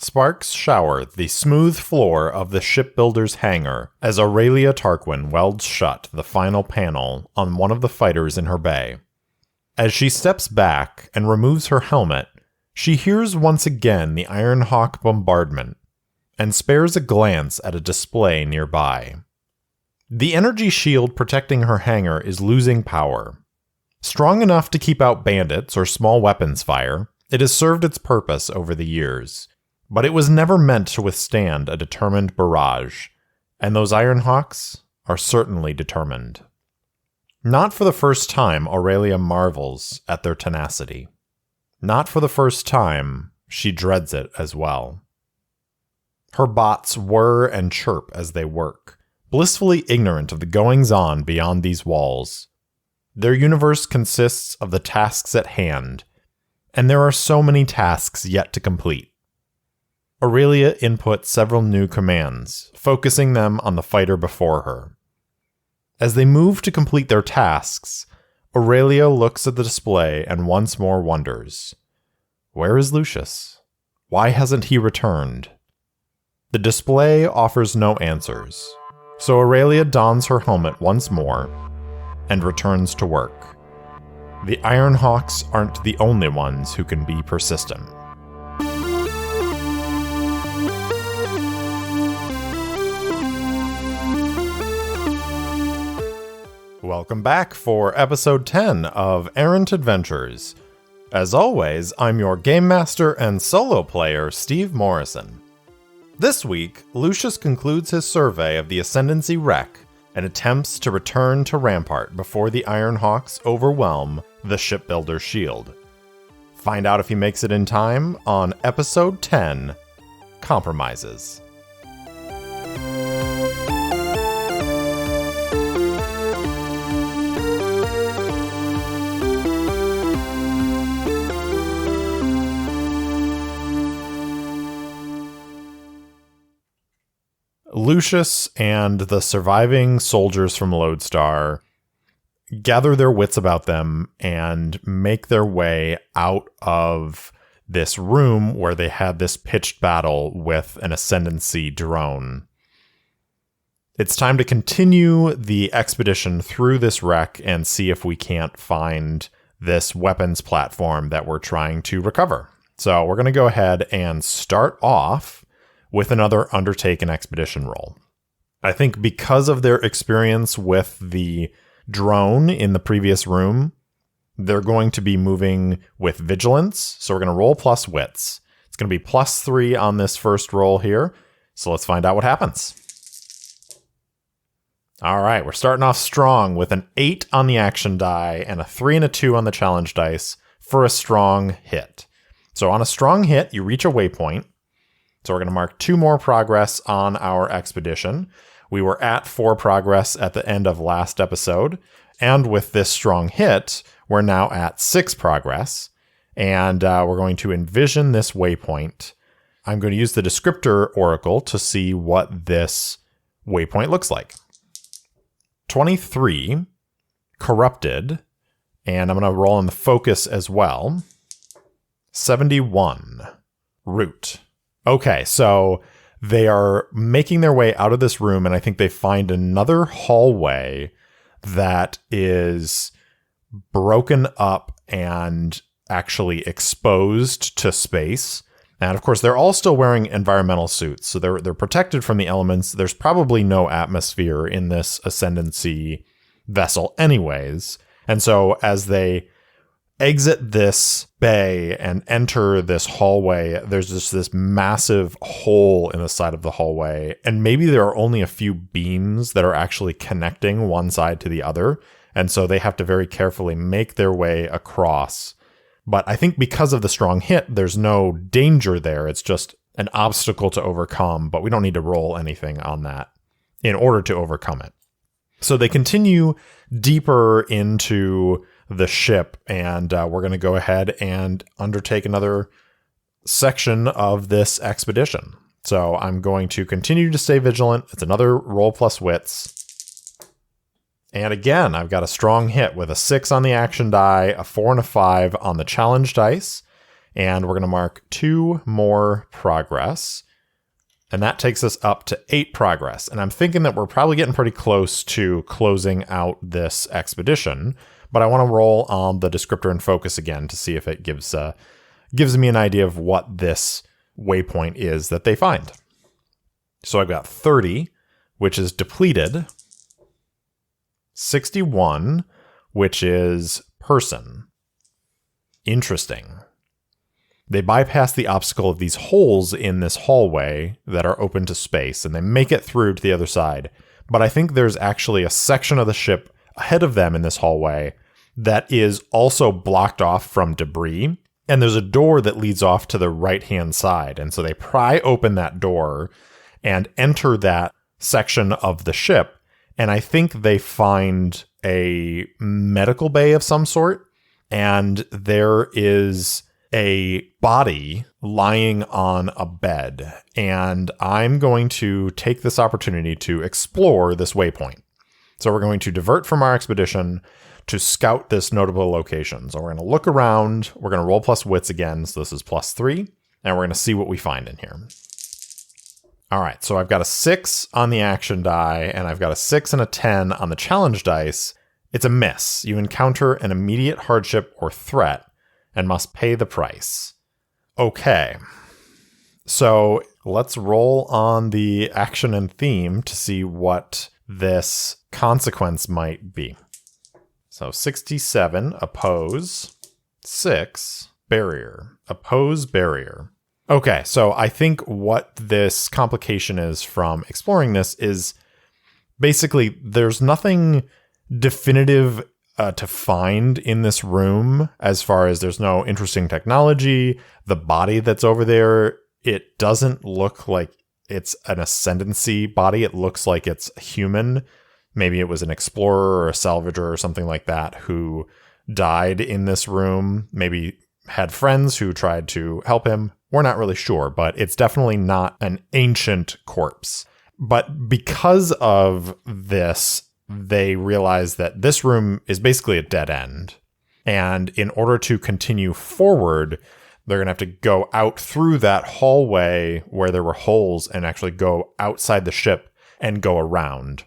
Sparks shower the smooth floor of the shipbuilder's hangar as Aurelia Tarquin welds shut the final panel on one of the fighters in her bay. As she steps back and removes her helmet, she hears once again the Ironhawk bombardment and spares a glance at a display nearby. The energy shield protecting her hangar is losing power. Strong enough to keep out bandits or small weapons fire, it has served its purpose over the years, but it was never meant to withstand a determined barrage, and those Ironhawks are certainly determined. Not for the first time, Aurelia marvels at their tenacity. Not for the first time, she dreads it as well. Her bots whir and chirp as they work, blissfully ignorant of the goings-on beyond these walls. Their universe consists of the tasks at hand, and there are so many tasks yet to complete. Aurelia inputs several new commands, focusing them on the fighter before her. As they move to complete their tasks, Aurelia looks at the display and once more wonders, where is Lucius? Why hasn't he returned? The display offers no answers, so Aurelia dons her helmet once more and returns to work. The Ironhawks aren't the only ones who can be persistent. Welcome back for episode 10 of Errant Adventures. As always, I'm your game master and solo player, Steve Morrison. This week, Lucius concludes his survey of the Ascendancy wreck and attempts to return to Rampart before the Ironhawks overwhelm the shipbuilder's shield. Find out if he makes it in time on episode 10, Compromises. Lucius and the surviving soldiers from Lodestar gather their wits about them and make their way out of this room where they had this pitched battle with an Ascendancy drone. It's time to continue the expedition through this wreck and see if we can't find this weapons platform that we're trying to recover. So we're going to go ahead and start off with another Undertaken expedition roll. I think because of their experience with the drone in the previous room, they're going to be moving with vigilance. So we're going to roll plus wits. It's going to be +3 on this first roll here. So let's find out what happens. All right, we're starting off strong with an 8 on the action die and a 3 and a 2 on the challenge dice for a strong hit. So on a strong hit, you reach a waypoint. So we're going to mark 2 more progress on our expedition. We were at 4 progress at the end of last episode, and with this strong hit, we're now at 6 progress, and we're going to envision this waypoint. I'm going to use the descriptor oracle to see what this waypoint looks like. 23, corrupted, and I'm going to roll on the focus as well. 71, root. Okay, so they are making their way out of this room, and I think they find another hallway that is broken up and actually exposed to space. And of course, they're all still wearing environmental suits, so they're protected from the elements. There's probably no atmosphere in this Ascendancy vessel anyways. And so as they exit this bay and enter this hallway, there's just this massive hole in the side of the hallway, and maybe there are only a few beams that are actually connecting one side to the other, and so they have to very carefully make their way across. But I think because of the strong hit, there's no danger there. It's just an obstacle to overcome, but we don't need to roll anything on that in order to overcome it. So they continue deeper into the ship, and we're going to go ahead and undertake another section of this expedition. So I'm going to continue to stay vigilant. It's another roll plus wits. And again, I've got a strong hit with a 6 on the action die, a 4 and a 5 on the challenge dice. and we're going to mark 2 more progress. And that takes us up to 8 progress. And I'm thinking that we're probably getting pretty close to closing out this expedition. But I want to roll on the descriptor and focus again to see if it gives me an idea of what this waypoint is that they find. So I've got 30, which is depleted. 61, which is person. Interesting. They bypass the obstacle of these holes in this hallway that are open to space, and they make it through to the other side. But I think there's actually a section of the ship ahead of them in this hallway that is also blocked off from debris. And there's a door that leads off to the right-hand side. And so they pry open that door and enter that section of the ship. And I think they find a medical bay of some sort. And there is a body lying on a bed. And I'm going to take this opportunity to explore this waypoint. So we're going to divert from our expedition to scout this notable location. So we're going to look around. We're going to roll plus wits again. So this is +3. And we're going to see what we find in here. All right. So I've got a 6 on the action die, and I've got a 6 and a 10 on the challenge dice. It's a miss. You encounter an immediate hardship or threat and must pay the price. Okay. So let's roll on the action and theme to see what this consequence might be. So 67, oppose. 6, barrier. Oppose, barrier. Okay, so I think what this complication is from exploring this is basically there's nothing definitive to find in this room as far as there's no interesting technology. The body that's over there, it doesn't look like it's an Ascendancy body. It looks like it's human. Maybe it was an explorer or a salvager or something like that who died in this room. Maybe had friends who tried to help him. We're not really sure, but it's definitely not an ancient corpse. But because of this, they realize that this room is basically a dead end. And in order to continue forward, they're going to have to go out through that hallway where there were holes and actually go outside the ship and go around.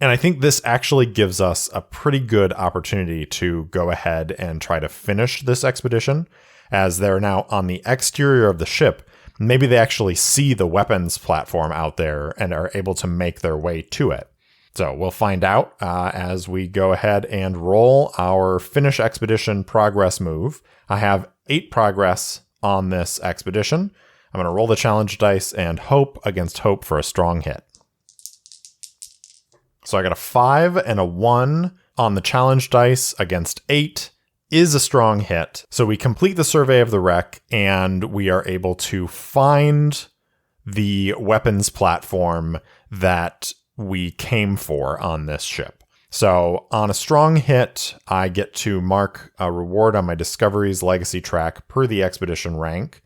And I think this actually gives us a pretty good opportunity to go ahead and try to finish this expedition, as they're now on the exterior of the ship. Maybe they actually see the weapons platform out there and are able to make their way to it. So we'll find out as we go ahead and roll our finish expedition progress move. I have 8 progress on this expedition. I'm going to roll the challenge dice and hope against hope for a strong hit. So I got a 5 and a 1 on the challenge dice against 8 is a strong hit. So we complete the survey of the wreck and we are able to find the weapons platform that we came for on this ship. So on a strong hit, I get to mark a reward on my Discovery's legacy track per the expedition rank.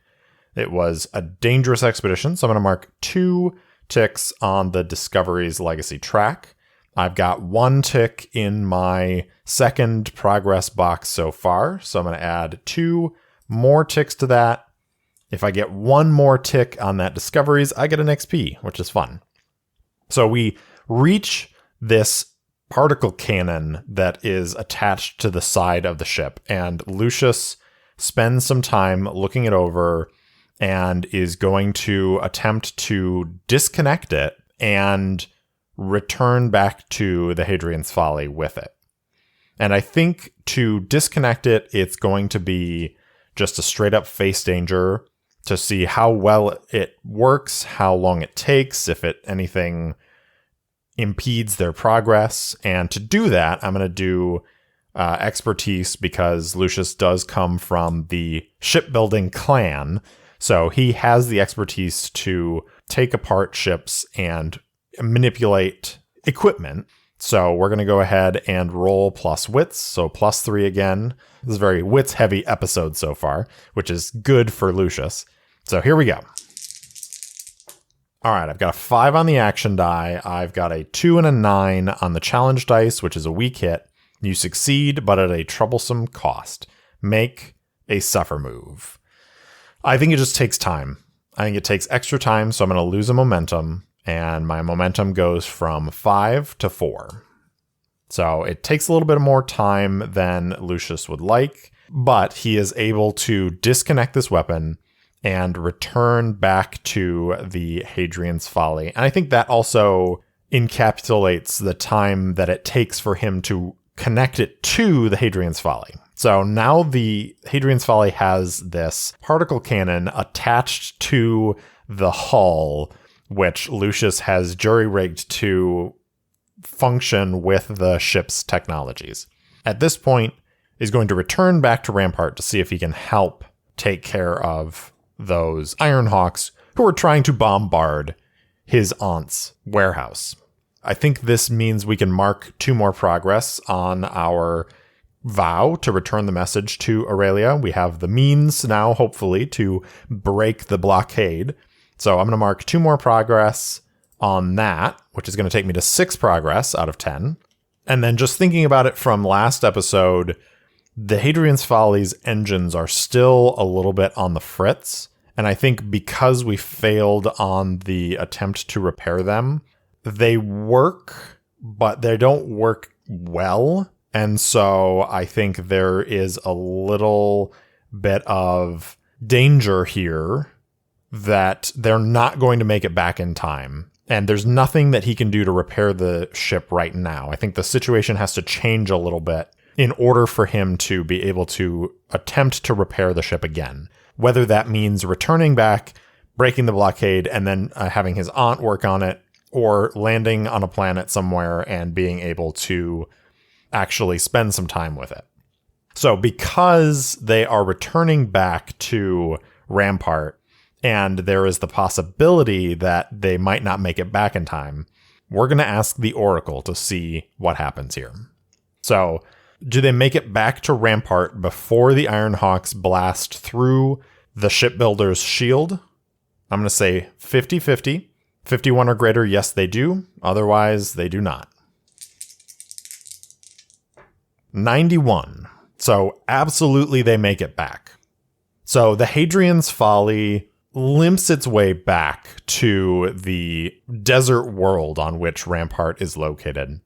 It was a dangerous expedition, so I'm going to mark 2 ticks on the Discovery's legacy track. I've got 1 tick in my second progress box so far, so I'm going to add 2 more ticks to that. If I get 1 more tick on that Discoveries, I get an XP, which is fun. So we reach this particle cannon that is attached to the side of the ship, and Lucius spends some time looking it over and is going to attempt to disconnect it and return back to the Hadrian's Folly with it. And I think to disconnect it, it's going to be just a straight up face danger to see how well it works, how long it takes, if anything impedes their progress. And to do that, I'm going to do expertise, because Lucius does come from the shipbuilding clan. So he has the expertise to take apart ships and manipulate equipment. So we're going to go ahead and roll plus wits. So +3 again. This is a very wits heavy episode so far, which is good for Lucius. So here we go. All right, I've got a 5 on the action die. I've got a 2 and a 9 on the challenge dice, which is a weak hit. You succeed, but at a troublesome cost. Make a suffer move. I think it just takes time. I think it takes extra time, so I'm going to lose a momentum, and my momentum goes from 5 to 4. So it takes a little bit more time than Lucius would like, but he is able to disconnect this weapon and return back to the Hadrian's Folly. And I think that also encapsulates the time that it takes for him to connect it to the Hadrian's Folly. So now the Hadrian's Folly has this particle cannon attached to the hull, which Lucius has jury-rigged to function with the ship's technologies. At this point, he's going to return back to Rampart to see if he can help take care of those Ironhawks who are trying to bombard his aunt's warehouse. I think this means we can mark 2 more progress on our vow to return the message to Aurelia. We have the means now, hopefully, to break the blockade. So I'm going to mark 2 more progress on that, which is going to take me to 6 progress out of 10. And then just thinking about it from last episode, the Hadrian's Folly's engines are still a little bit on the fritz. And I think because we failed on the attempt to repair them, they work, but they don't work well. And so I think there is a little bit of danger here that they're not going to make it back in time. And there's nothing that he can do to repair the ship right now. I think the situation has to change a little bit in order for him to be able to attempt to repair the ship again. Whether that means returning back, breaking the blockade, and then having his aunt work on it, or landing on a planet somewhere and being able to actually spend some time with it. So because they are returning back to Rampart, and there is the possibility that they might not make it back in time, we're going to ask the Oracle to see what happens here. So, do they make it back to Rampart before the Ironhawks blast through the shipbuilder's shield? I'm going to say 50-50. 51 or greater, yes, they do. Otherwise, they do not. 91. So, absolutely, they make it back. So, the Hadrian's Folly limps its way back to the desert world on which Rampart is located.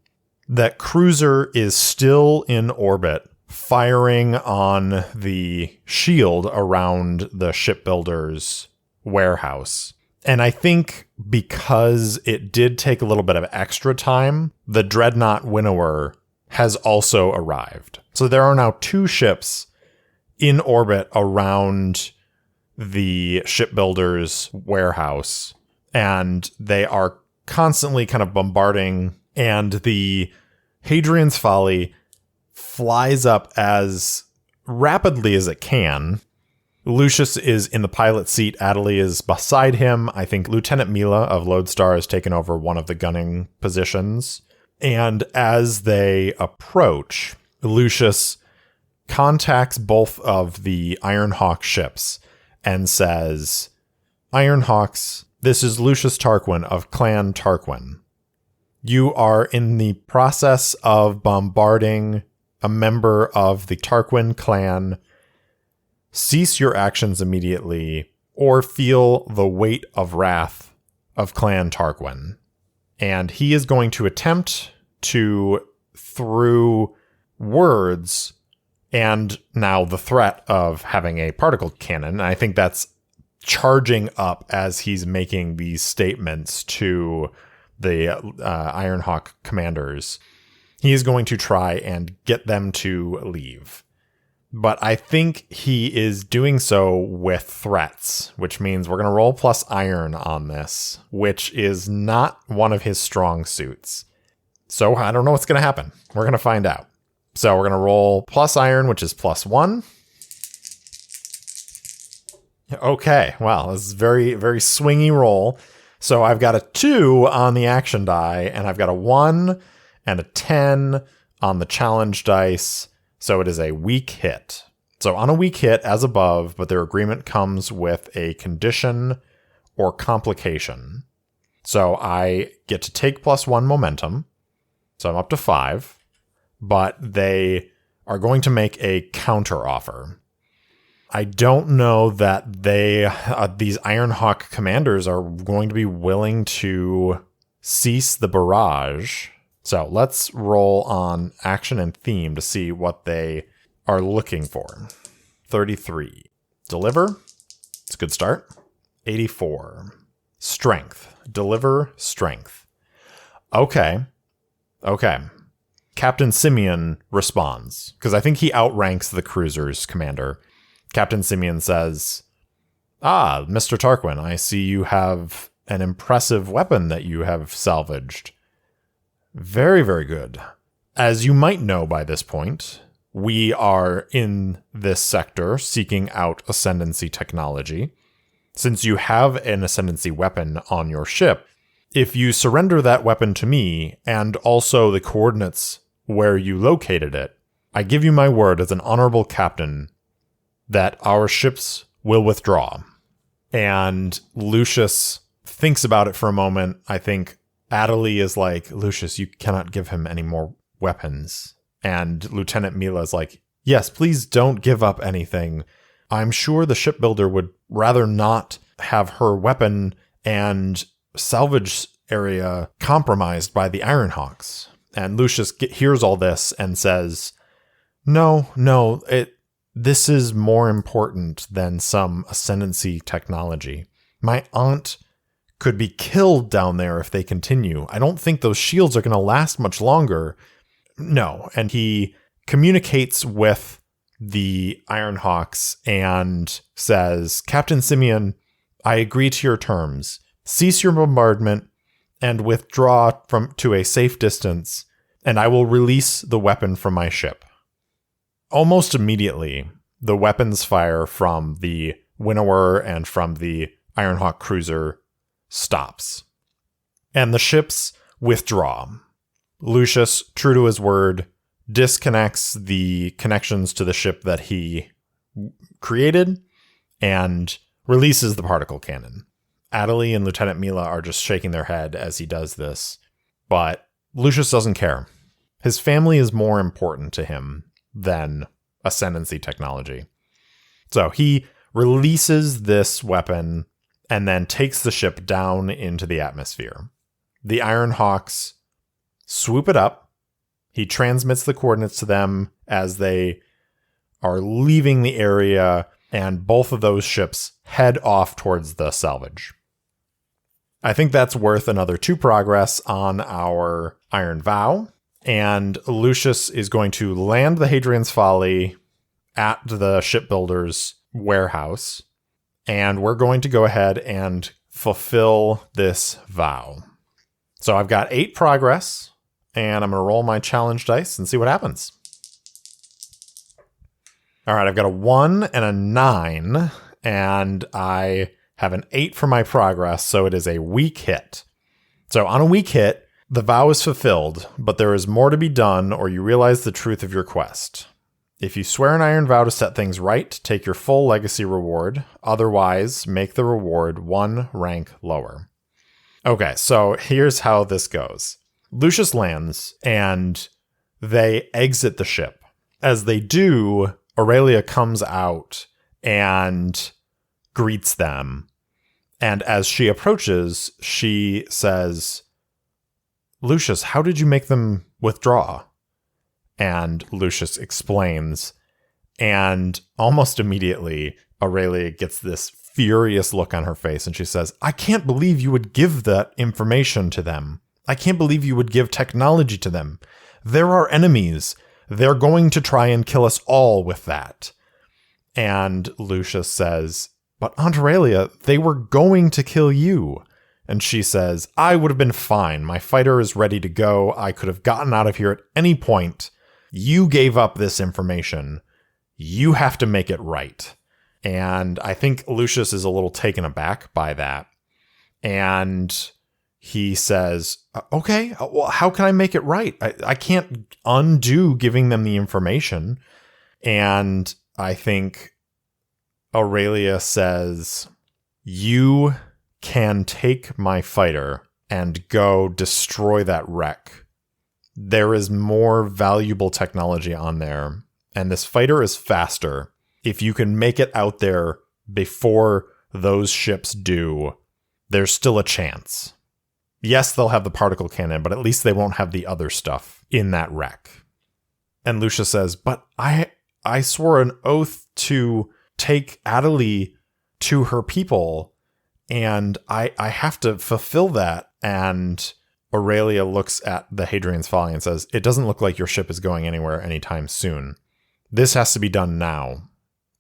That cruiser is still in orbit, firing on the shield around the shipbuilder's warehouse. And I think because it did take a little bit of extra time, the Dreadnought Winnower has also arrived. So there are now 2 ships in orbit around the shipbuilder's warehouse, and they are constantly kind of bombarding, and the Hadrian's Folly flies up as rapidly as it can. Lucius is in the pilot seat. Adelie is beside him. I think Lieutenant Mila of Lodestar has taken over one of the gunning positions. And as they approach, Lucius contacts both of the Ironhawk ships and says, "Ironhawks, this is Lucius Tarquin of Clan Tarquin. You are in the process of bombarding a member of the Tarquin clan. Cease your actions immediately, or feel the weight of wrath of Clan Tarquin." And he is going to attempt to, through words and now the threat of having a particle cannon, and I think that's charging up as he's making these statements to the Ironhawk commanders. He is going to try and get them to leave. But I think he is doing so with threats, which means we're going to roll plus iron on this, which is not one of his strong suits. So I don't know what's going to happen. We're going to find out. So we're going to roll plus iron, which is +1. Okay, well, this is very, very swingy roll. So I've got a 2 on the action die, and I've got a 1 and a 10 on the challenge dice. So it is a weak hit. So on a weak hit, as above, but their agreement comes with a condition or complication. So I get to take +1 momentum. So I'm up to 5. But they are going to make a counter offer. I don't know that these Ironhawk commanders are going to be willing to cease the barrage. So let's roll on action and theme to see what they are looking for. 33. Deliver. It's a good start. 84. Strength. Deliver strength. Okay. Captain Simeon responds, because I think he outranks the cruiser's commander. Captain Simeon says, Mr. Tarquin, I see you have an impressive weapon that you have salvaged. Very, very good. As you might know by this point, we are in this sector seeking out Ascendancy technology. Since you have an Ascendancy weapon on your ship, if you surrender that weapon to me and also the coordinates where you located it, I give you my word as an honorable captain that our ships will withdraw. And Lucius thinks about it for a moment. I think Adelie is like, Lucius, you cannot give him any more weapons. And Lieutenant Mila is like, yes, please don't give up anything. I'm sure the shipbuilder would rather not have her weapon and salvage area compromised by the Ironhawks. And Lucius hears all this and says, no, this is more important than some Ascendancy technology. My aunt could be killed down there if they continue. I don't think those shields are going to last much longer. No. And he communicates with the Ironhawks and says, Captain Simeon, I agree to your terms. Cease your bombardment and withdraw to a safe distance, and I will release the weapon from my ship. Almost immediately, the weapons fire from the Winnower and from the Ironhawk cruiser stops, and the ships withdraw. Lucius, true to his word, disconnects the connections to the ship that he created and releases the particle cannon. Adelie and Lieutenant Mila are just shaking their head as he does this, but Lucius doesn't care. His family is more important to him than Ascendancy technology. So he releases this weapon and then takes the ship down into the atmosphere. The Ironhawks swoop it up. He transmits the coordinates to them as they are leaving the area, and both of those ships head off towards the salvage. I think that's worth another 2 progress on our Iron Vow, and Lucius is going to land the Hadrian's Folly at the shipbuilder's warehouse, and we're going to go ahead and fulfill this vow. So I've got 8 progress, and I'm going to roll my challenge dice and see what happens. All right, I've got a 1 and a 9, and I have an 8 for my progress, so it is a weak hit. So on a weak hit, the vow is fulfilled, but there is more to be done, or you realize the truth of your quest. If you swear an iron vow to set things right, take your full legacy reward. Otherwise, make the reward 1 rank lower. Okay, so here's how this goes. Lucius lands, and they exit the ship. As they do, Aurelia comes out and greets them. And as she approaches, she says, Lucius, how did you make them withdraw? And Lucius explains. And almost immediately, Aurelia gets this furious look on her face. And she says, I can't believe you would give that information to them. I can't believe you would give technology to them. They're our enemies. They're going to try and kill us all with that. And Lucius says, but Aunt Aurelia, they were going to kill you. And she says, I would have been fine. My fighter is ready to go. I could have gotten out of here at any point. You gave up this information. You have to make it right. And I think Lucius is a little taken aback by that. And he says, okay, well, how can I make it right? I can't undo giving them the information. And I think Aurelia says, you can take my fighter and go destroy that wreck. There is more valuable technology on there, and this fighter is faster. if you can make it out there before those ships do, there's still a chance. Yes, they'll have the particle cannon, but at least they won't have the other stuff in that wreck. And Lucius says, but I swore an oath to take Adelie to her people, and I have to fulfill that. And Aurelia looks at the Hadrian's Folly and says, it doesn't look like your ship is going anywhere anytime soon. This has to be done now.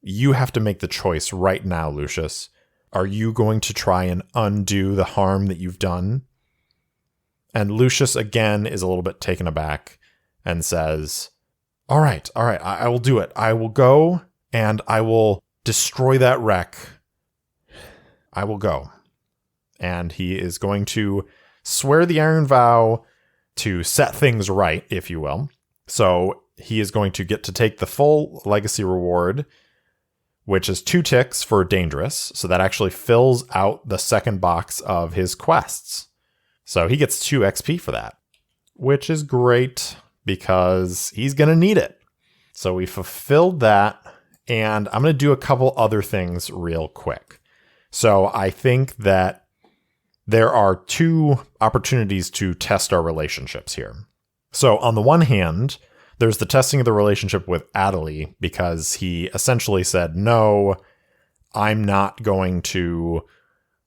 You have to make the choice right now, Lucius. Are you going to try and undo the harm that you've done? And Lucius, again, is a little bit taken aback and says, all right, I will do it. I will go and I will destroy that wreck. I will go. And he is going to swear the Iron Vow to set things right, if you will. So he is going to get to take the full legacy reward, which is 2 ticks for dangerous. So that actually fills out the second box of his quests. So he gets 2 XP for that, which is great because he's going to need it. So we fulfilled that, and I'm going to do a couple other things real quick. So I think that there are 2 opportunities to test our relationships here. So on the one hand, there's the testing of the relationship with Adelie, because he essentially said, no, I'm not going to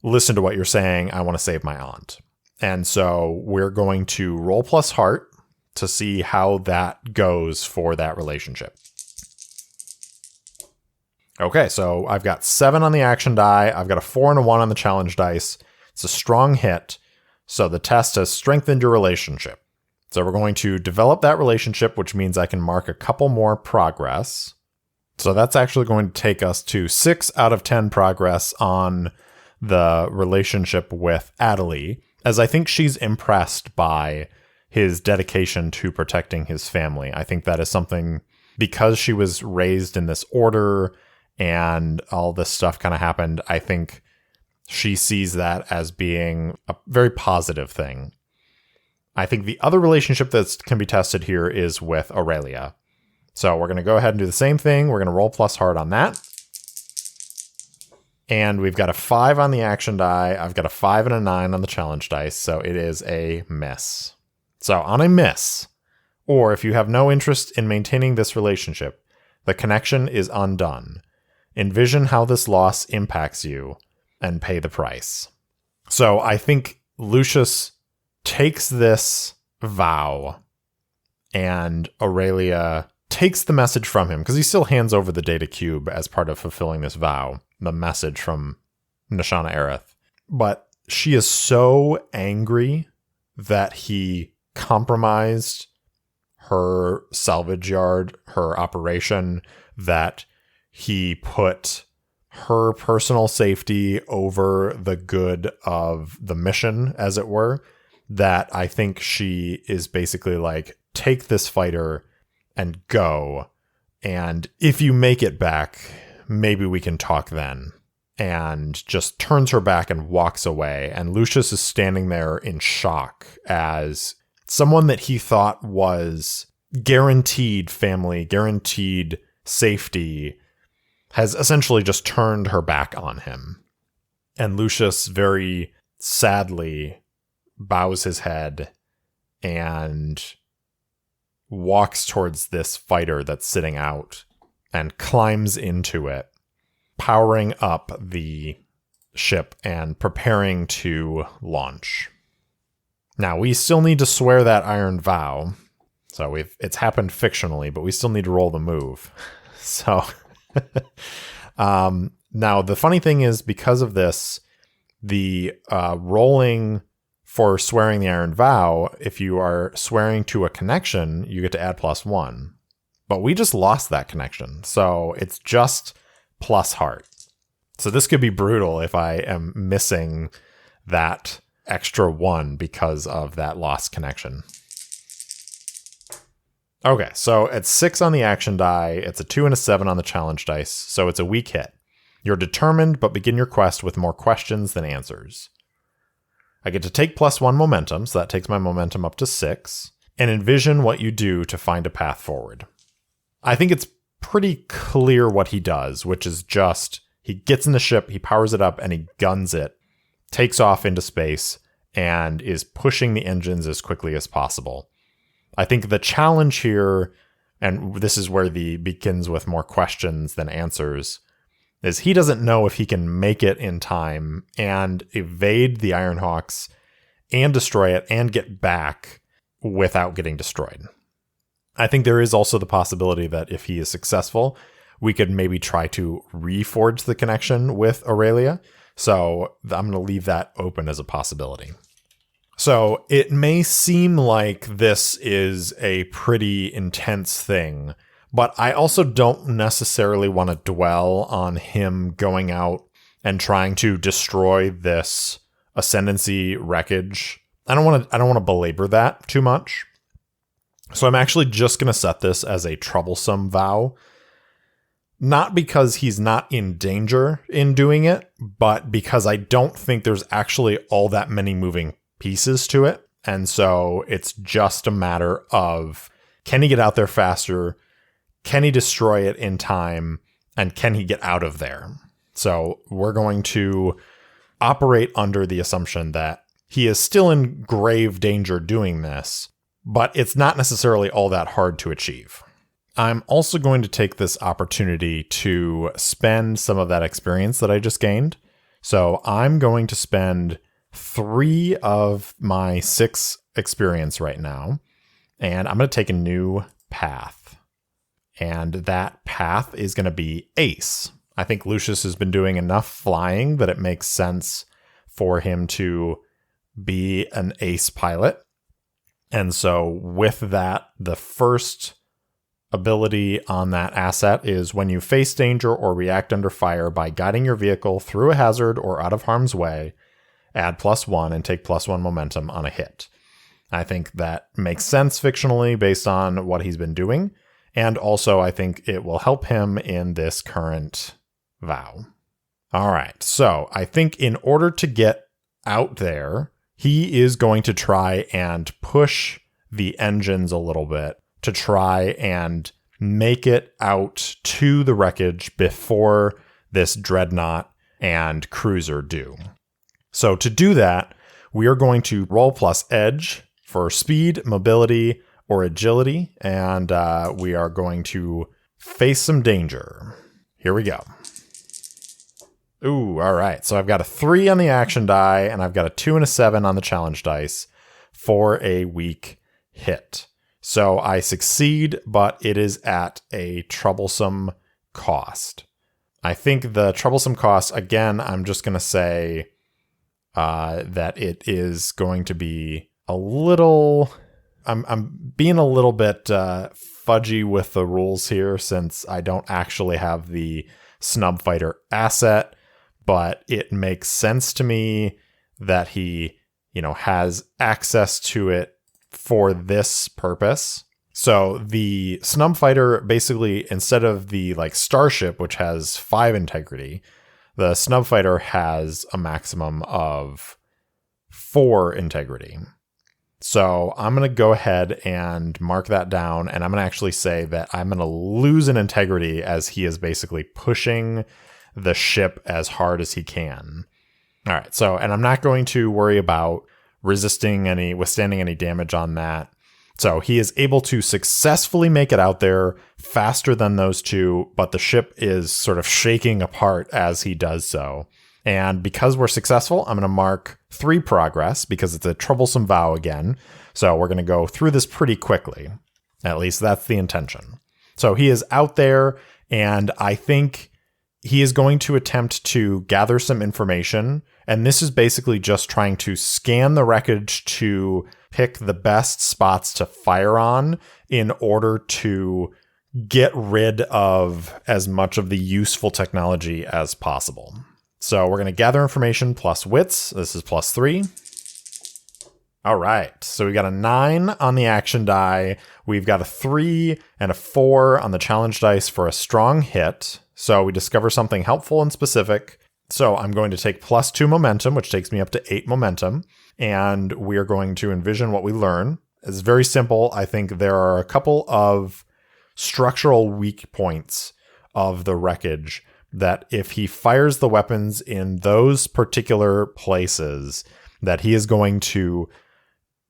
listen to what you're saying. I want to save my aunt. And so we're going to roll plus heart to see how that goes for that relationship. Okay, so I've got 7 on the action die. I've got a 4 and a 1 on the challenge dice. It's a strong hit. So the test has strengthened your relationship. So we're going to develop that relationship, which means I can mark a couple more progress. So that's actually going to take us to 6 out of 10 progress on the relationship with Adelie, as I think she's impressed by his dedication to protecting his family. I think that is something, because she was raised in this order and all this stuff kind of happened, I think she sees that as being a very positive thing. I think the other relationship that can be tested here is with Aurelia. So we're going to go ahead and do the same thing. We're going to roll plus heart on that. And we've got a 5 on the action die. I've got a 5 and a 9 on the challenge dice. So it is a miss. So on a miss, or if you have no interest in maintaining this relationship, the connection is undone. Envision how this loss impacts you and pay the price. So I think Lucius takes this vow, and Aurelia takes the message from him, because he still hands over the data cube as part of fulfilling this vow, the message from Nashana Aerith. But she is so angry that he compromised her salvage yard, her operation, that he put her personal safety over the good of the mission, as it were, that I think she is basically like, take this fighter and go. And if you make it back, maybe we can talk then. And just turns her back and walks away. And Lucius is standing there in shock as someone that he thought was guaranteed family, guaranteed safety, has essentially just turned her back on him. And Lucius very sadly bows his head and walks towards this fighter that's sitting out and climbs into it, powering up the ship and preparing to launch. Now, we still need to swear that iron vow. So it's happened fictionally, but we still need to roll the move. So now the funny thing is, because of this, the rolling for swearing the iron vow, if you are swearing to a connection, you get to add +1. But we just lost that connection, so it's just plus heart. So this could be brutal if I am missing that extra 1 because of that lost connection. Okay, so it's 6 on the action die, it's a 2 and a 7 on the challenge dice, so it's a weak hit. You're determined, but begin your quest with more questions than answers. I get to take +1 momentum, so that takes my momentum up to 6, and envision what you do to find a path forward. I think it's pretty clear what he does, which is just he gets in the ship, he powers it up, and he guns it, takes off into space, and is pushing the engines as quickly as possible. I think the challenge here, and this is where the begins with more questions than answers, is he doesn't know if he can make it in time and evade the Ironhawks and destroy it and get back without getting destroyed. I think there is also the possibility that if he is successful, we could maybe try to reforge the connection with Aurelia. So I'm going to leave that open as a possibility. So it may seem like this is a pretty intense thing, but I also don't necessarily want to dwell on him going out and trying to destroy this Ascendancy wreckage. I don't want to belabor that too much. So I'm actually just going to set this as a troublesome vow. Not because he's not in danger in doing it, but because I don't think there's actually all that many moving pieces to it. And so it's just a matter of, can he get out there faster? Can he destroy it in time? And can he get out of there? So we're going to operate under the assumption that he is still in grave danger doing this, but it's not necessarily all that hard to achieve. I'm also going to take this opportunity to spend some of that experience that I just gained. So I'm going to spend 3 of my 6 experience right now, and I'm going to take a new path. And that path is going to be Ace. I think Lucius has been doing enough flying that it makes sense for him to be an Ace pilot. And so with that, the first ability on that asset is when you face danger or react under fire by guiding your vehicle through a hazard or out of harm's way, add +1 and take +1 momentum on a hit. I think that makes sense fictionally based on what he's been doing. And also I think it will help him in this current vow. All right. So I think in order to get out there, he is going to try and push the engines a little bit to try and make it out to the wreckage before this dreadnought and cruiser do. So to do that, we are going to roll plus edge for speed, mobility, or agility, and we are going to face some danger. Here we go. Ooh, all right. So I've got a 3 on the action die, and I've got a 2 and a 7 on the challenge dice for a weak hit. So I succeed, but it is at a troublesome cost. I think the troublesome cost, again, I'm just going to say that it is going to be a little... I'm being a little bit fudgy with the rules here since I don't actually have the snub fighter asset, but it makes sense to me that he, has access to it for this purpose. So the snub fighter, basically, instead of the starship, which has 5 integrity, the snub fighter has a maximum of 4 integrity. So I'm going to go ahead and mark that down, and I'm going to actually say that I'm going to lose an integrity as he is basically pushing the ship as hard as he can. All right, so, and I'm not going to worry about withstanding any damage on that. So he is able to successfully make it out there faster than those 2, but the ship is sort of shaking apart as he does so. And because we're successful, I'm going to mark 3 progress because it's a troublesome vow again. So we're going to go through this pretty quickly. At least that's the intention. So he is out there, and I think he is going to attempt to gather some information. And this is basically just trying to scan the wreckage to pick the best spots to fire on in order to get rid of as much of the useful technology as possible. So we're going to gather information plus wits. This is +3. All right. So we got a 9 on the action die. We've got a 3 and a 4 on the challenge dice for a strong hit. So we discover something helpful and specific. So I'm going to take +2 momentum, which takes me up to 8 momentum. And we are going to envision what we learn. It's very simple. I think there are a couple of structural weak points of the wreckage, that if he fires the weapons in those particular places, that he is going to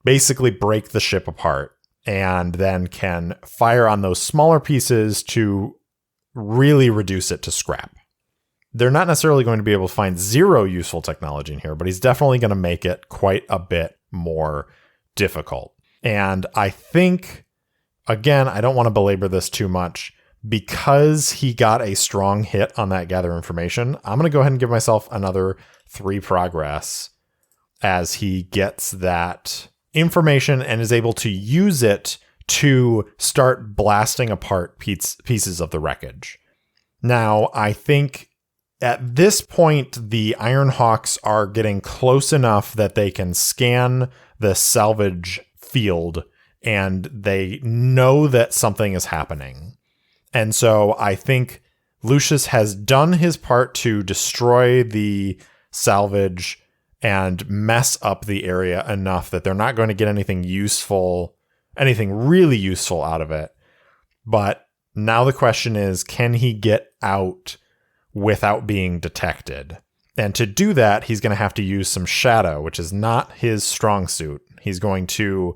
basically break the ship apart, and then can fire on those smaller pieces to really reduce it to scrap. They're not necessarily going to be able to find zero useful technology in here, but he's definitely going to make it quite a bit more difficult. And I think, again, I don't want to belabor this too much, because he got a strong hit on that gather information, I'm going to go ahead and give myself another 3 progress as he gets that information and is able to use it to start blasting apart pieces of the wreckage. Now, I think at this point, the Ironhawks are getting close enough that they can scan the salvage field and they know that something is happening. And so I think Lucius has done his part to destroy the salvage and mess up the area enough that they're not going to get anything really useful out of it. But now the question is, can he get out without being detected? And to do that, he's going to have to use some shadow, which is not his strong suit. He's going to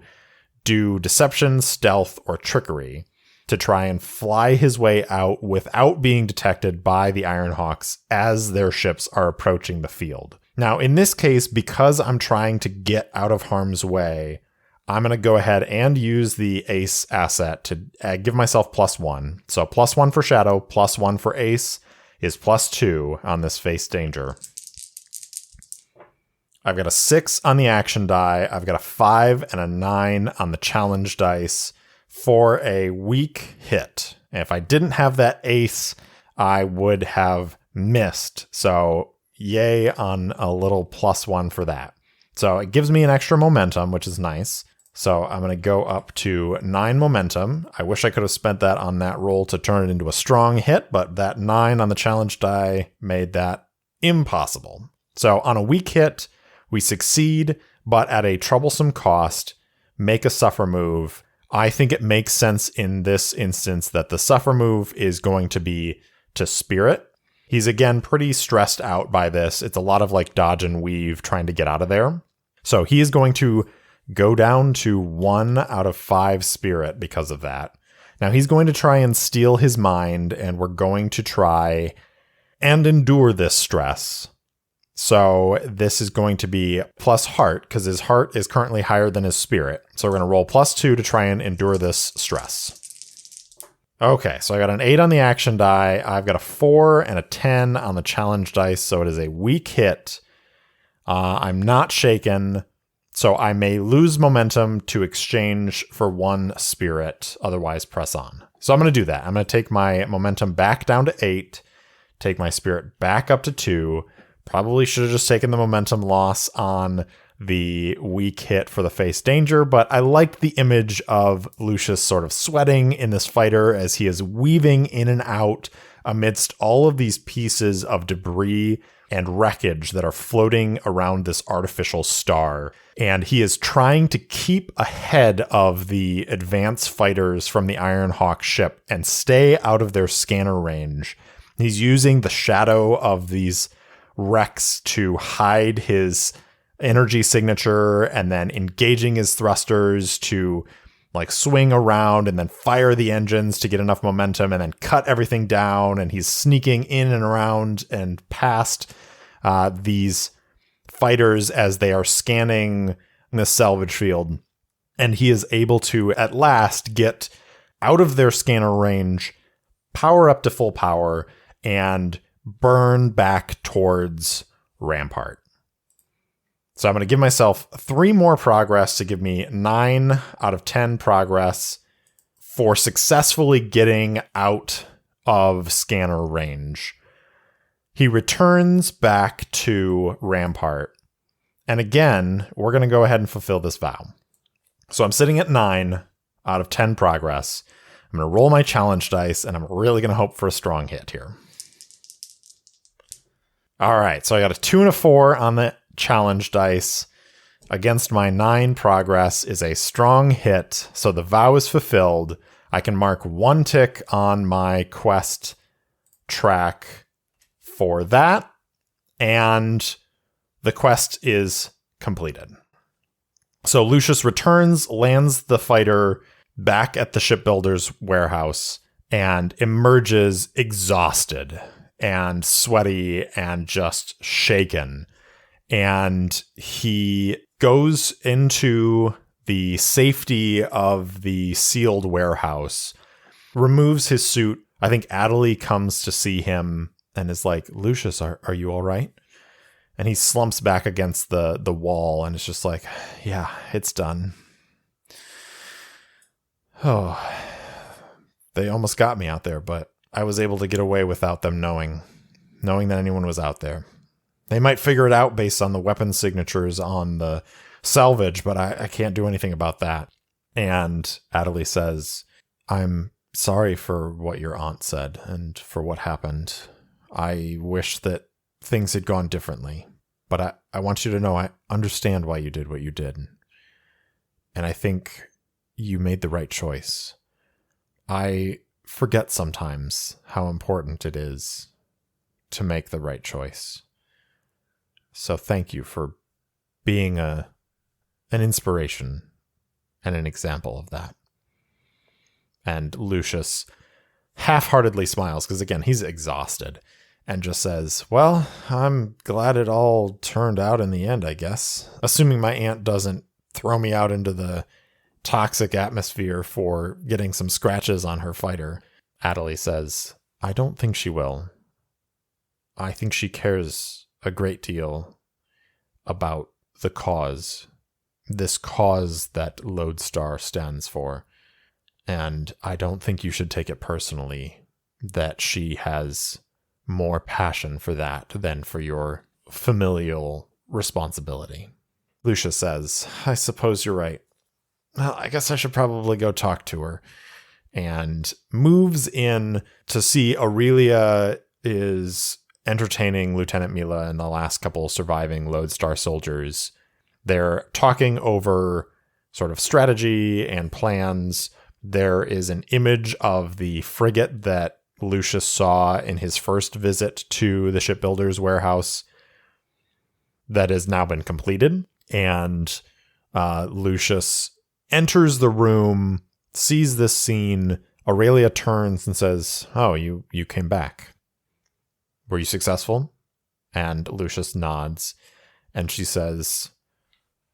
do deception, stealth, or trickery to try and fly his way out without being detected by the Ironhawks as their ships are approaching the field. Now, in this case, because I'm trying to get out of harm's way, I'm going to go ahead and use the ace asset to give myself +1. So +1 for shadow, +1 for ace is +2 on this face danger. I've got a 6 on the action die. I've got a 5 and a 9 on the challenge dice for a weak hit. And if I didn't have that ace, I would have missed. So yay on a little +1 for that. So it gives me an extra momentum, which is nice. So I'm going to go up to 9 momentum. I wish I could have spent that on that roll to turn it into a strong hit, but that 9 on the challenge die made that impossible. So on a weak hit, we succeed, but at a troublesome cost, make a suffer move. I think it makes sense in this instance that the suffer move is going to be to spirit. He's again pretty stressed out by this. It's a lot of like dodge and weave trying to get out of there. So he is going to go down to 1 out of 5 spirit because of that. Now he's going to try and steal his mind, and we're going to try and endure this stress. So this is going to be plus heart, because his heart is currently higher than his spirit. So we're going to roll +2 to try and endure this stress. Okay, so I got an 8 on the action die. I've got a 4 and a 10 on the challenge dice, so it is a weak hit. I'm not shaken, so I may lose momentum to exchange for 1 spirit, otherwise press on. So I'm going to do that. I'm going to take my momentum back down to 8, take my spirit back up to 2. Probably should have just taken the momentum loss on the weak hit for the face danger, but I liked the image of Lucius sort of sweating in this fighter as he is weaving in and out amidst all of these pieces of debris and wreckage that are floating around this artificial star. And he is trying to keep ahead of the advanced fighters from the Ironhawk ship and stay out of their scanner range. He's using the shadow of these wrecks to hide his energy signature, and then engaging his thrusters to like swing around and then fire the engines to get enough momentum and then cut everything down. And he's sneaking in and around and past these fighters as they are scanning the salvage field. And he is able to at last get out of their scanner range, power up to full power, and burn back towards Rampart. So I'm going to give myself 3 more progress to give me 9 out of 10 progress for successfully getting out of scanner range. He returns back to Rampart. And again, we're going to go ahead and fulfill this vow. So I'm sitting at 9 out of 10 progress. I'm going to roll my challenge dice, and I'm really going to hope for a strong hit here. All right, so I got a 2 and a 4 on the challenge dice. Against my 9 progress is a strong hit, so the vow is fulfilled. I can mark 1 tick on my quest track for that, and the quest is completed. So Lucius returns, lands the fighter back at the shipbuilder's warehouse, and emerges exhausted and sweaty and just shaken. And he goes into the safety of the sealed warehouse, removes his suit. I think Adelie comes to see him and is like, Lucius, are you all right? And he slumps back against the wall and is just like, yeah, it's done. Oh, they almost got me out there, but I was able to get away without them knowing that anyone was out there. They might figure it out based on the weapon signatures on the salvage, but I can't do anything about that. And Adelie says, I'm sorry for what your aunt said and for what happened. I wish that things had gone differently, but I want you to know I understand why you did what you did. And I think you made the right choice. I forget sometimes how important it is to make the right choice. So thank you for being an inspiration and an example of that. And Lucius half-heartedly smiles, because again, he's exhausted, and just says, well, I'm glad it all turned out in the end, I guess. Assuming my aunt doesn't throw me out into the toxic atmosphere for getting some scratches on her fighter. Adelie says, I don't think she will. I think she cares a great deal about the cause, this cause that Lodestar stands for. And I don't think you should take it personally that she has more passion for that than for your familial responsibility. Lucius says, I suppose you're right. Well, I guess I should probably go talk to her. And moves in to see Aurelia is entertaining Lieutenant Mila and the last couple surviving Lodestar soldiers. They're talking over sort of strategy and plans. There is an image of the frigate that Lucius saw in his first visit to the shipbuilder's warehouse that has now been completed. And Lucius enters the room, sees this scene. Aurelia turns and says, oh, you came back. Were you successful? And Lucius nods. And she says,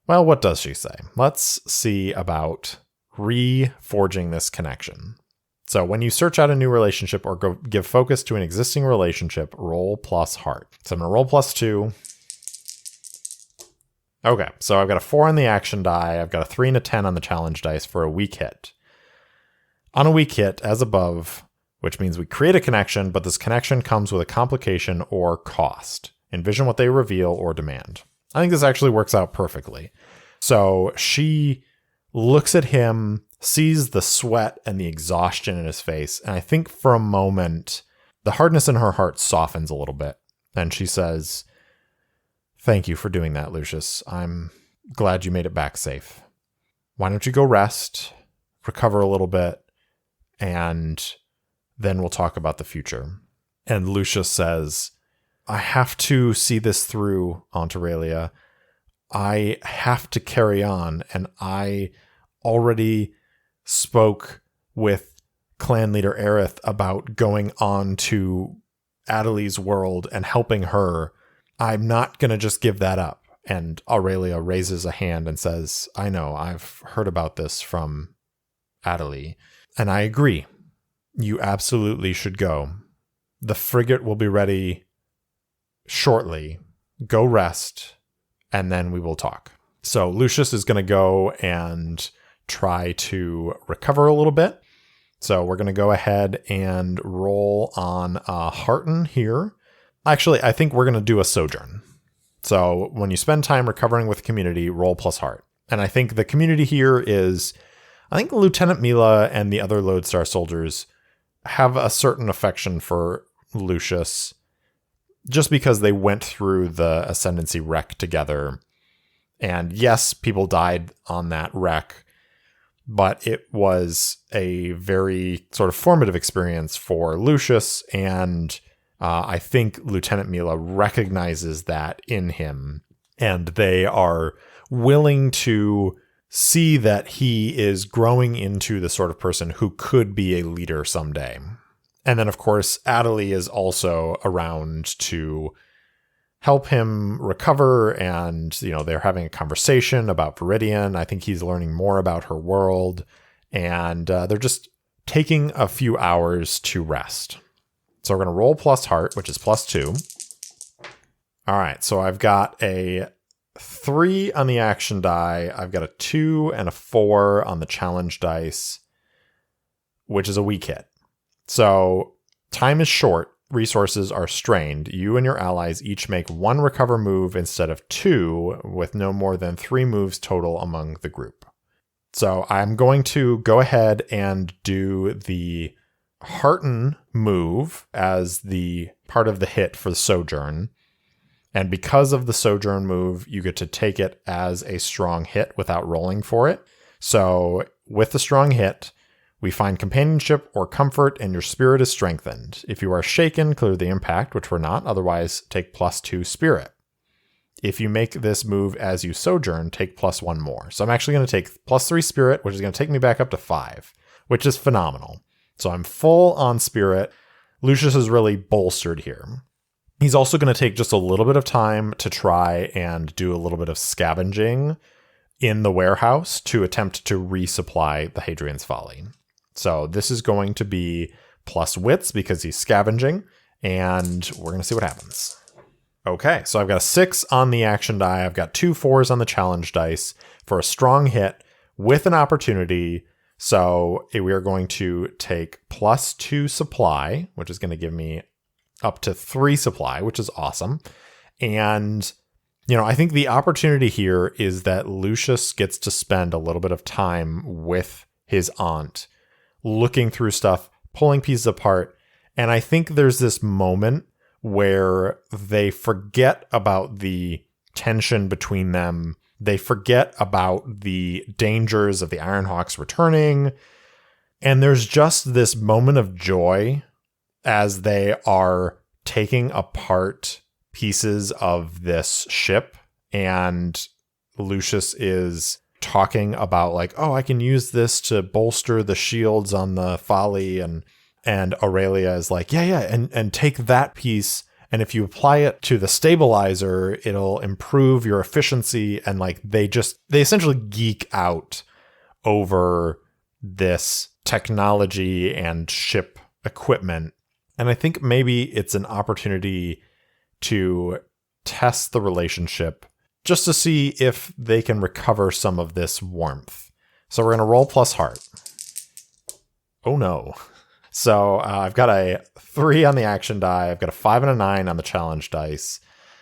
well, what does she say? Let's see about reforging this connection. So when you search out a new relationship or give focus to an existing relationship, roll plus heart. So I'm going to roll plus 2. Okay, so I've got a 4 on the action die. I've got a 3 and a 10 on the challenge dice for a weak hit. On a weak hit, as above, which means we create a connection, but this connection comes with a complication or cost. Envision what they reveal or demand. I think this actually works out perfectly. So she looks at him, sees the sweat and the exhaustion in his face, and I think for a moment, the hardness in her heart softens a little bit. And she says, thank you for doing that, Lucius. I'm glad you made it back safe. Why don't you go rest, recover a little bit, and then we'll talk about the future. And Lucius says, I have to see this through, Aunt Aurelia. I have to carry on, and I already spoke with clan leader Aerith about going on to Adelie's world and helping her. I'm not going to just give that up. And Aurelia raises a hand and says, I know, I've heard about this from Adelie, and I agree. You absolutely should go. The frigate will be ready shortly. Go rest, and then we will talk. So Lucius is going to go and try to recover a little bit. So we're going to go ahead and roll on Hearten here. Actually, I think we're going to do a sojourn. So when you spend time recovering with community, roll plus heart. And I think the community here is, I think Lieutenant Mila and the other Lodestar soldiers have a certain affection for Lucius just because they went through the Ascendancy wreck together. And yes, people died on that wreck, but it was a very sort of formative experience for Lucius, and I think Lieutenant Mila recognizes that in him, and they are willing to see that he is growing into the sort of person who could be a leader someday. And then, of course, Adelie is also around to help him recover, and, they're having a conversation about Viridian. I think he's learning more about her world, and they're just taking a few hours to rest. So we're going to roll plus heart, which is +2. All right, so I've got a 3 on the action die. I've got a 2 and a 4 on the challenge dice, which is a weak hit. So time is short. Resources are strained. You and your allies each make 1 recover move instead of 2, with no more than 3 moves total among the group. So I'm going to go ahead and do the hearten move as the part of the hit for the sojourn. And because of the sojourn move, you get to take it as a strong hit without rolling for it. So with the strong hit, we find companionship or comfort, and your spirit is strengthened. If you are shaken, clear the impact, which we're not. Otherwise, take +2 spirit. If you make this move as you sojourn, take +1 more. So I'm actually going to take +3 spirit, which is going to take me back up to 5, which is phenomenal. So I'm full on spirit. Lucius is really bolstered here. He's also going to take just a little bit of time to try and do a little bit of scavenging in the warehouse to attempt to resupply the Hadrian's Folly. So this is going to be plus wits because he's scavenging, and we're going to see what happens. Okay, so I've got a 6 on the action die. I've got 2 4s on the challenge dice for a strong hit with an opportunity. So we are going to take +2 supply, which is going to give me up to 3 supply, which is awesome. And, I think the opportunity here is that Lucius gets to spend a little bit of time with his aunt, looking through stuff, pulling pieces apart. And I think there's this moment where they forget about the tension between them. They forget about the dangers of the Ironhawks returning. And there's just this moment of joy as they are taking apart pieces of this ship. And Lucius is talking about I can use this to bolster the shields on the Folly, and Aurelia is like, and take that piece, and if you apply it to the stabilizer, it'll improve your efficiency. And they essentially geek out over this technology and ship equipment. And I think maybe it's an opportunity to test the relationship just to see if they can recover some of this warmth. So we're going to roll plus heart. Oh no. So I've got a 3 on the action die. I've got a 5 and a 9 on the challenge dice.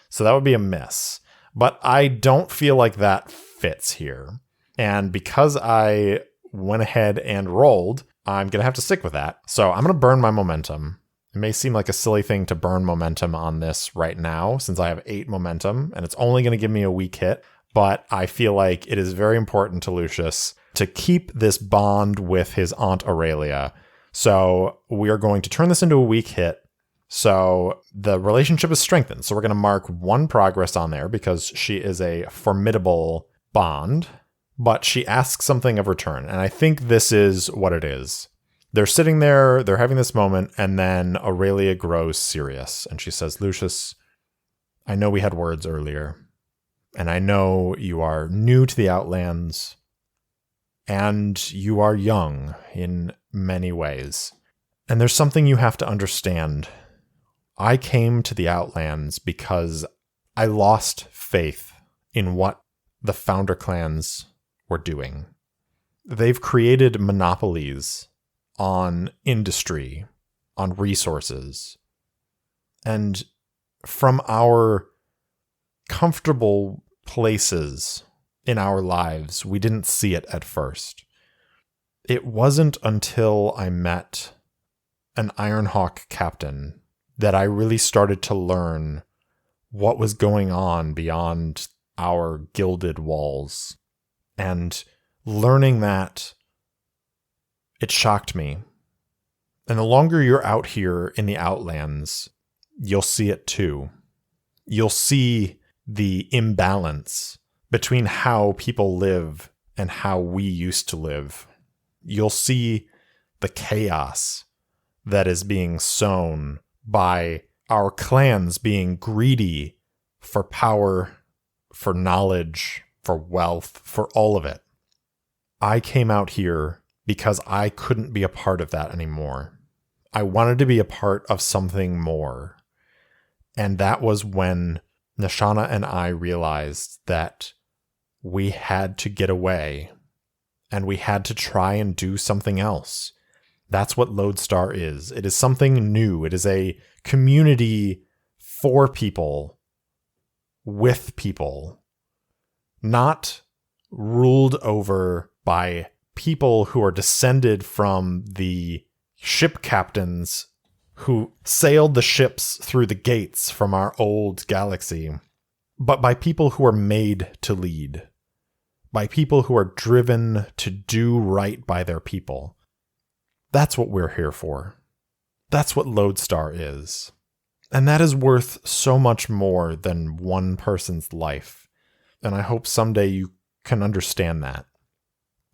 So that would be a miss. But I don't feel like that fits here. And because I went ahead and rolled, I'm going to have to stick with that. So I'm going to burn my momentum. It may seem like a silly thing to burn momentum on this right now, since I have 8 momentum, and it's only going to give me a weak hit. But I feel like it is very important to Lucius to keep this bond with his Aunt Aurelia. So we are going to turn this into a weak hit. So the relationship is strengthened. So we're going to mark 1 progress on there because she is a formidable bond, but she asks something of return. And I think this is what it is. They're sitting there, they're having this moment, and then Aurelia grows serious. And she says, Lucius, I know we had words earlier, and I know you are new to the Outlands, and you are young in many ways. And there's something you have to understand. I came to the Outlands because I lost faith in what the founder clans were doing. They've created monopolies on industry, on resources. And from our comfortable places in our lives, we didn't see it at first. It wasn't until I met an Ironhawk captain that I really started to learn what was going on beyond our gilded walls. And learning that It shocked me. And the longer you're out here in the Outlands, you'll see it too. You'll see the imbalance between how people live and how we used to live. You'll see the chaos that is being sown by our clans being greedy for power, for knowledge, for wealth, for all of it. I came out here because I couldn't be a part of that anymore. I wanted to be a part of something more. And that was when Nishana and I realized that we had to get away and we had to try and do something else. That's what Lodestar is. It is something new. It is a community for people, with people, not ruled over by people who are descended from the ship captains who sailed the ships through the gates from our old galaxy, but by people who are made to lead, by people who are driven to do right by their people. That's what we're here for. That's what Lodestar is. And that is worth so much more than one person's life. And I hope someday you can understand that.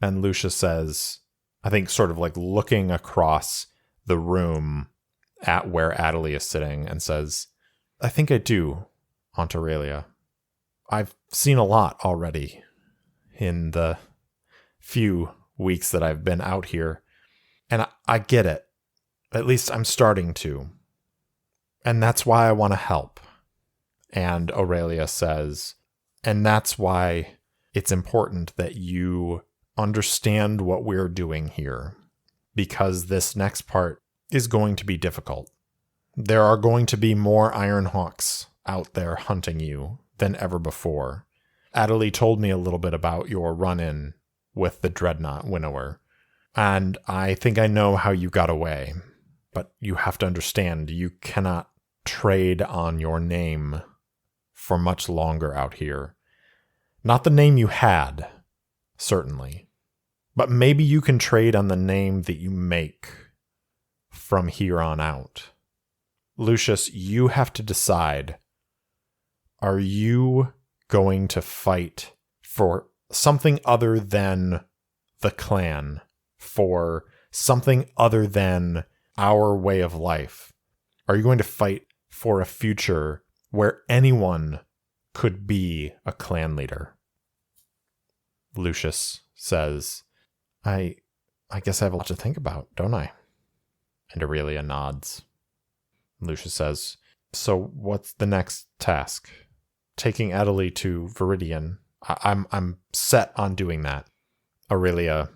And Lucius says, I think sort of like looking across the room at where Adelie is sitting, and says, I think I do, Aunt Aurelia. I've seen a lot already in the few weeks that I've been out here. And I get it. At least I'm starting to. And that's why I want to help. And Aurelia says, and that's why it's important that you understand what we're doing here. Because this next part is going to be difficult. There are going to be more Iron Hawks out there hunting you than ever before. Adelie told me a little bit about your run-in with the Dreadnought Winnower. And I think I know how you got away. But you have to understand, you cannot trade on your name for much longer out here. Not the name you had, certainly. But maybe you can trade on the name that you make from here on out. Lucius, you have to decide, are you going to fight for something other than the clan, for something other than our way of life? Are you going to fight for a future where anyone could be a clan leader? Lucius says, I guess I have a lot to think about, don't I? And Aurelia nods. Lucius says, so what's the next task? Taking Adelie to Viridian. I'm set on doing that. Aurelia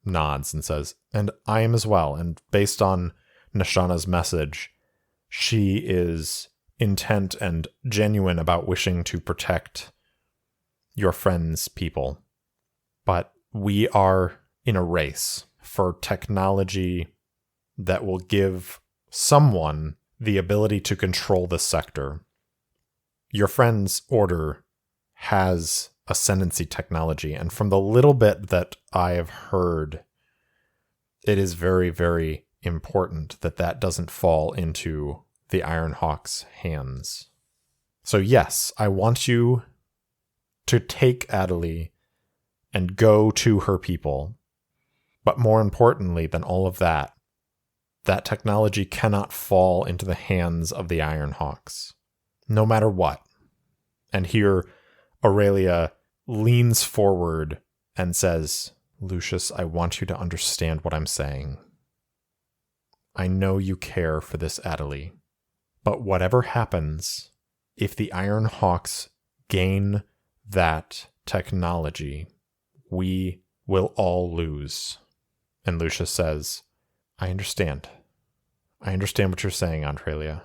nods and says, and I am as well. And based on Nishana's message, she is intent and genuine about wishing to protect your friend's people. But we are in a race for technology that will give someone the ability to control the sector. Your friend's order has Ascendancy technology, and from the little bit that I have heard, it is very, very important that that doesn't fall into the Iron Hawk's hands. So yes, I want you to take Adelie and go to her people. But more importantly than all of that, that technology cannot fall into the hands of the Iron Hawks, no matter what. And here, Aurelia leans forward and says, Lucius, I want you to understand what I'm saying. I know you care for this Adelie, but whatever happens, if the Iron Hawks gain that technology, we will all lose. And Lucius says, I understand. I understand what you're saying, Aurelia,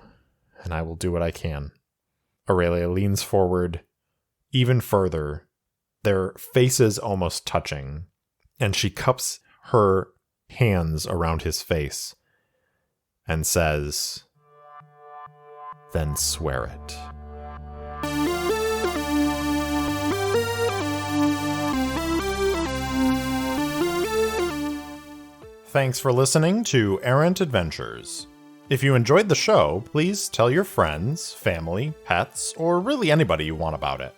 and I will do what I can. Aurelia leans forward even further, their faces almost touching, and she cups her hands around his face and says, then swear it. Thanks for listening to Errant Adventures. If you enjoyed the show, please tell your friends, family, pets, or really anybody you want about it.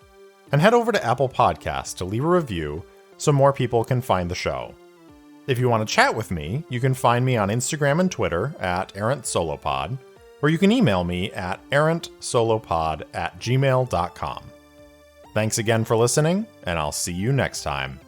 And head over to Apple Podcasts to leave a review so more people can find the show. If you want to chat with me, you can find me on Instagram and Twitter at errantsolopod, or you can email me at errantsolopod@gmail.com. Thanks again for listening, and I'll see you next time.